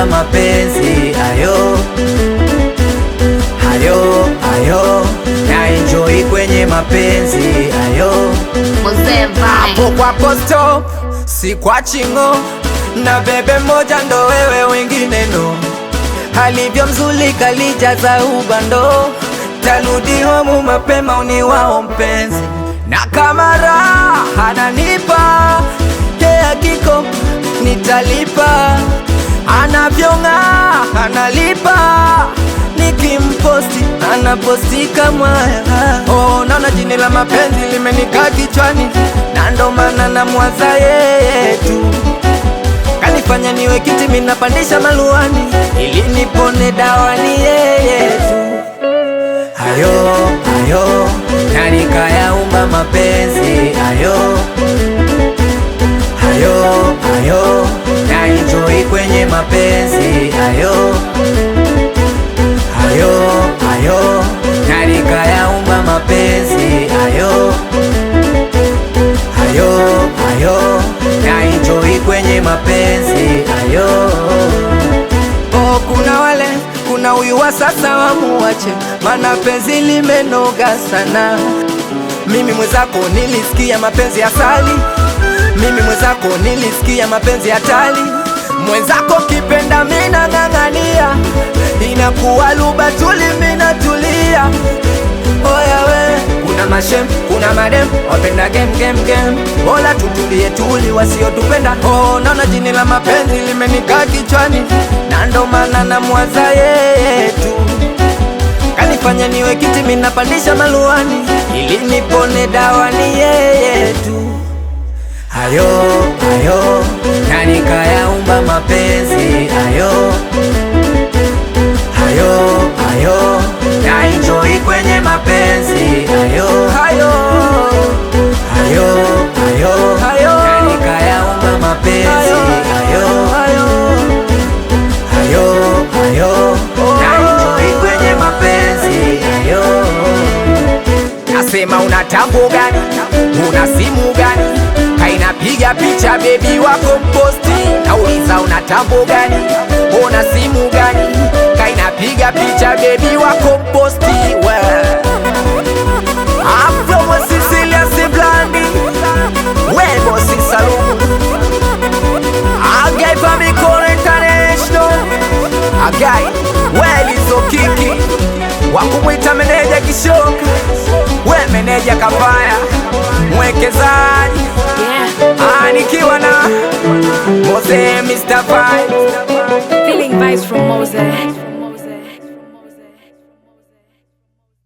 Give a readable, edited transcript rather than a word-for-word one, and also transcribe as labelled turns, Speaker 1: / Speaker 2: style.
Speaker 1: nayaumba mapenzi ayo ayo ayo, na enjoy kwenye mapenzi ayo. Hapo kwako stop, si kwa chingo, na bebe moja ndo wewe wengine no. Halivyo mzuri kalijaza ubando, tarudi homu mapema uniwao mpenzi. Na kama raha ananipa kea kiko nitalipa, anavyong'aa analipa, nikimposti anaposti kama oh, naona jini la mapenzi limenikaa kichwani, na ndo maana namwaza yeye tu. Kanifanya niwe kiti minapandisha maluani, ili nipone dawa ni yeye tu. Ayo ayo, na nikayaumba mapenzi ayo ayo ayo, na enjoy kwenye mapenzi ayo ayo ayo, na nikayaumba mapenzi ayo ayo ayo, na enjoy kwenye mapenzi ayo. Oh, kuna huyu wa sasa wamuache, mana penzi limenoga sana. Mimi mwenzako nilisikia mapenzi asali, mimi mwenzako nilisikia mapenzi hatari. Mwenzako kipenda mina ng'ang'ania, inakuwa luba tuli mina tulia. Oya we, kuna mashem, kuna madem, wapenda game. Bola tutulie tuli wasiotupenda. Oh, naona jini la mapenzi limenikaa kichwani, na ndo maana namwaza yeye tu. Kanifanya niwe kiti minapandisha maluani, ili nipone dawa ni yeye tu. Ayo ayo, na nikayaumba mapenzi ayo ayo ayo, na enjoy kwenye mapenzi ayo ayo ayo ayo ayo, na nikayaumba mapenzi ayo ayo ayo ayo, na enjoy kwenye mapenzi ayo. Nasema una tambo gani, una simu gani, kainapiga picha baby wako mposti. Nauliza una tambo gani, una simu gani, kainapiga picha baby wako mposti. I'm from Sicilia, Blandi, Webo si Salon. I gave a me call international. I got well is okiki, wakumwita meneja kishoka, we meneja kafaya, mwekezaji nikiwa na Mose Mr. Vibes,
Speaker 2: feeling vibes from Mose.